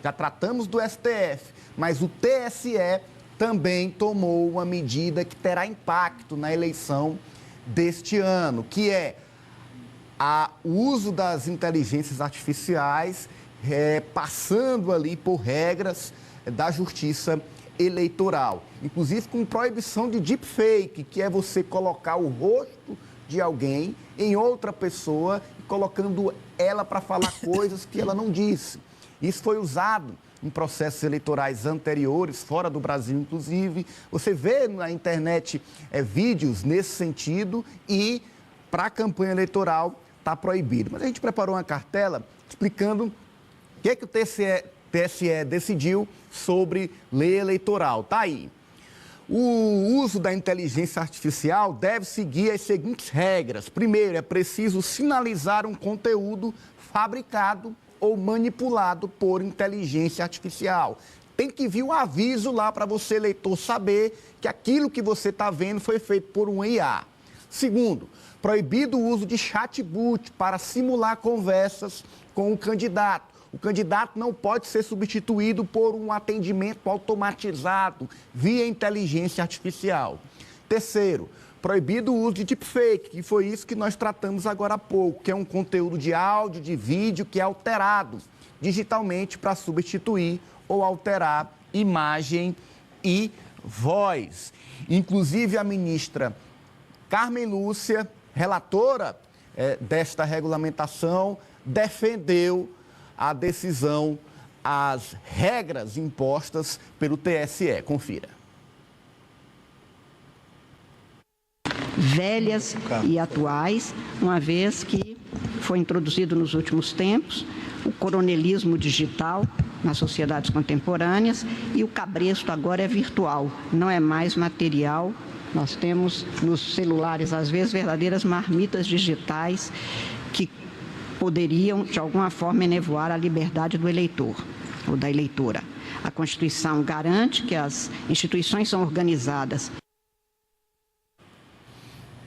já tratamos do STF, mas o TSE também tomou uma medida que terá impacto na eleição deste ano, que é o uso das inteligências artificiais, passando ali por regras da Justiça Eleitoral, inclusive com proibição de deepfake, que é você colocar o rosto de alguém em outra pessoa e colocando ela para falar coisas que ela não disse. Isso foi usado em processos eleitorais anteriores, fora do Brasil, inclusive. Você vê na internet vídeos nesse sentido e, para a campanha eleitoral, está proibido. Mas a gente preparou uma cartela explicando o que o TSE decidiu sobre lei eleitoral. Está aí. O uso da inteligência artificial deve seguir as seguintes regras. Primeiro, é preciso sinalizar um conteúdo fabricado ou manipulado por inteligência artificial. Tem que vir um aviso lá para você, eleitor, saber que aquilo que você está vendo foi feito por um IA. Segundo, proibido o uso de chatbot para simular conversas com o candidato. O candidato não pode ser substituído por um atendimento automatizado via inteligência artificial. Terceiro, proibido o uso de deepfake, que foi isso que nós tratamos agora há pouco, que é um conteúdo de áudio, de vídeo que é alterado digitalmente para substituir ou alterar imagem e voz. Inclusive, a ministra Carmen Lúcia, relatora desta regulamentação, defendeu a decisão, as regras impostas pelo TSE. Confira. Velhas e atuais, uma vez que foi introduzido nos últimos tempos o coronelismo digital nas sociedades contemporâneas e o cabresto agora é virtual, não é mais material. Nós temos nos celulares, às vezes, verdadeiras marmitas digitais que poderiam, de alguma forma, enevoar a liberdade do eleitor ou da eleitora. A Constituição garante que as instituições são organizadas.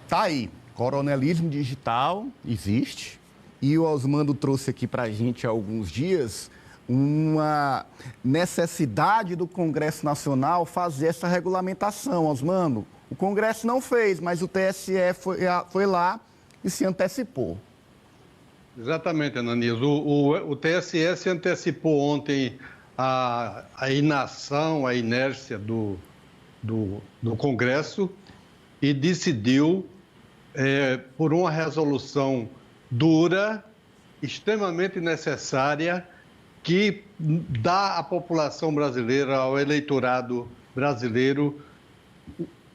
Tá aí, coronelismo digital existe e o Osmando trouxe aqui para a gente há alguns dias uma necessidade do Congresso Nacional fazer essa regulamentação. Osmando, o Congresso não fez, mas o TSE foi lá e se antecipou. Exatamente, Ananias. O TSE se antecipou ontem à inação, à inércia do Congresso e decidiu, por uma resolução dura, extremamente necessária, que dá à população brasileira, ao eleitorado brasileiro,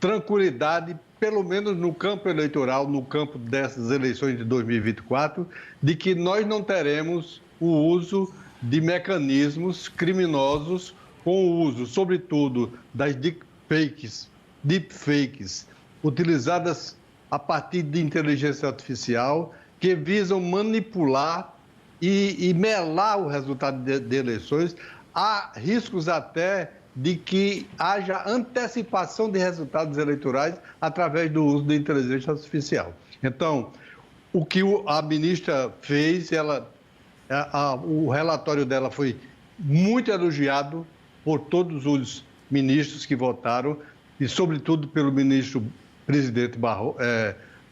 tranquilidade, pelo menos no campo eleitoral, no campo dessas eleições de 2024, de que nós não teremos o uso de mecanismos criminosos com o uso, sobretudo, das deepfakes, utilizadas a partir de inteligência artificial, que visam manipular e melar o resultado de eleições. Há riscos até de que haja antecipação de resultados eleitorais através do uso de inteligência artificial. Então, o que a ministra fez, o relatório dela foi muito elogiado por todos os ministros que votaram e, sobretudo, pelo ministro presidente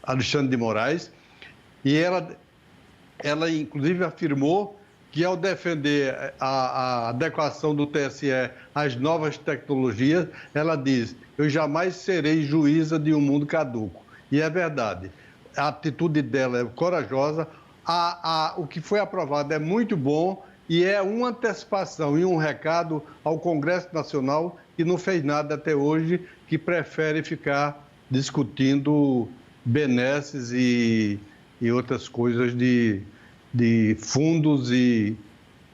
Alexandre de Moraes. E ela inclusive, afirmou que, ao defender a adequação do TSE às novas tecnologias, ela diz: eu jamais serei juíza de um mundo caduco. E é verdade. A atitude dela é corajosa, o que foi aprovado é muito bom e é uma antecipação e um recado ao Congresso Nacional, que não fez nada até hoje, que prefere ficar discutindo benesses e outras coisas de fundos e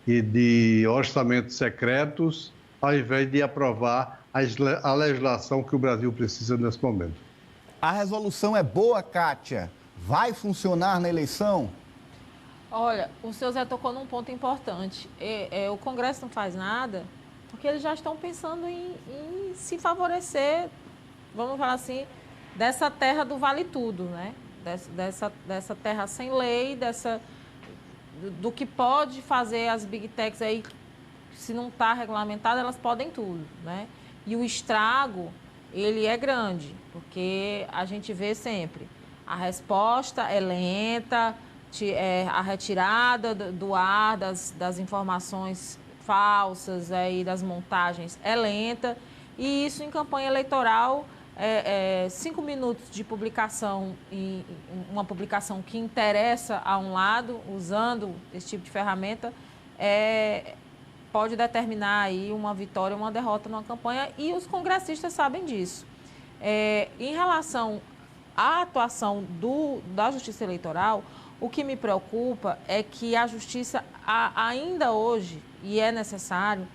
de orçamentos secretos, ao invés de aprovar a legislação que o Brasil precisa nesse momento. A resolução é boa, Kátia? Vai funcionar na eleição? Olha, o senhor Zé tocou num ponto importante. O Congresso não faz nada porque eles já estão pensando em se favorecer, vamos falar assim, dessa terra do vale tudo, né? Dessa terra sem lei, do que pode fazer as big techs aí se não está regulamentado, elas podem tudo, né? E o estrago, ele é grande, porque a gente vê sempre, a resposta é lenta, a retirada do ar das informações falsas e das montagens é lenta, e isso em campanha eleitoral, 5 minutos de publicação, uma publicação que interessa a um lado, usando esse tipo de ferramenta, pode determinar aí uma vitória ou uma derrota numa campanha, e os congressistas sabem disso. Em relação à atuação da Justiça Eleitoral, o que me preocupa é que a Justiça, ainda hoje, e é necessário,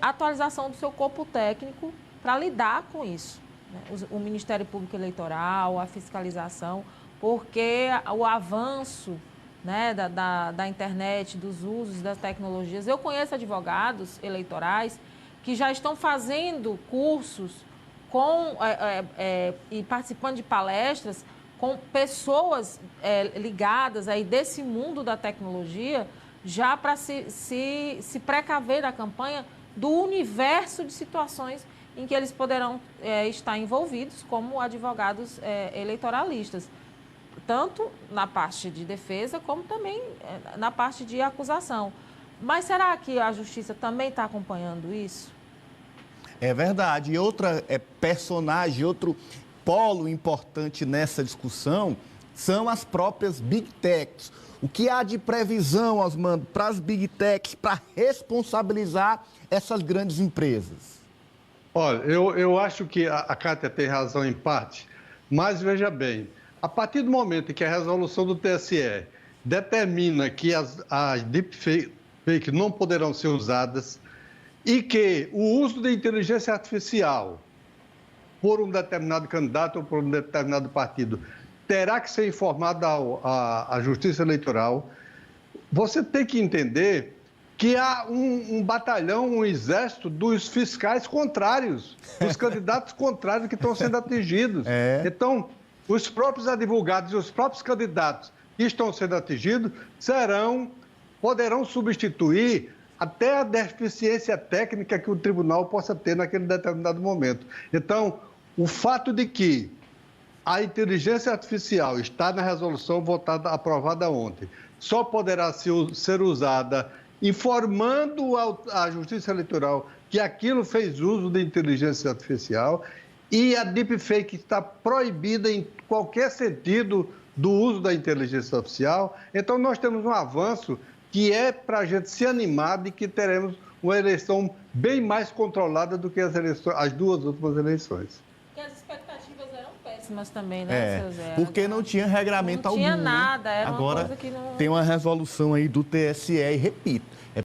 atualização do seu corpo técnico para lidar com isso, né? O Ministério Público Eleitoral, a fiscalização, porque o avanço, né, da internet, dos usos das tecnologias. Eu conheço advogados eleitorais que já estão fazendo cursos e participando de palestras com pessoas ligadas aí desse mundo da tecnologia, já para se precaver da campanha do universo de situações em que eles poderão estar envolvidos como advogados eleitoralistas, tanto na parte de defesa como também na parte de acusação. Mas será que a Justiça também está acompanhando isso? É verdade. E outra personagem, outro polo importante nessa discussão são as próprias Big Techs. O que há de previsão, Osmando, para as Big Techs, para responsabilizar essas grandes empresas? Olha, eu acho que a Cátia tem razão em parte, mas veja bem, a partir do momento em que a resolução do TSE determina que as deepfake não poderão ser usadas e que o uso da inteligência artificial por um determinado candidato ou por um determinado partido terá que ser informado à Justiça Eleitoral, você tem que entender que há um batalhão, um exército dos fiscais contrários, dos candidatos contrários que estão sendo atingidos. Então, os próprios advogados e os próprios candidatos que estão sendo atingidos poderão substituir até a deficiência técnica que o tribunal possa ter naquele determinado momento. Então, o fato de que a inteligência artificial está na resolução aprovada ontem, só poderá ser usada informando a Justiça Eleitoral que aquilo fez uso de inteligência artificial, e a deepfake está proibida em qualquer sentido do uso da inteligência artificial. Então, nós temos um avanço que é para a gente se animar de que teremos uma eleição bem mais controlada do que as duas últimas eleições. E as expectativas eram péssimas também, né, seu Zé? Porque não tinha regramento algum. Não tinha nada, era Agora, uma coisa que não... tem uma resolução aí do TSE, e repito,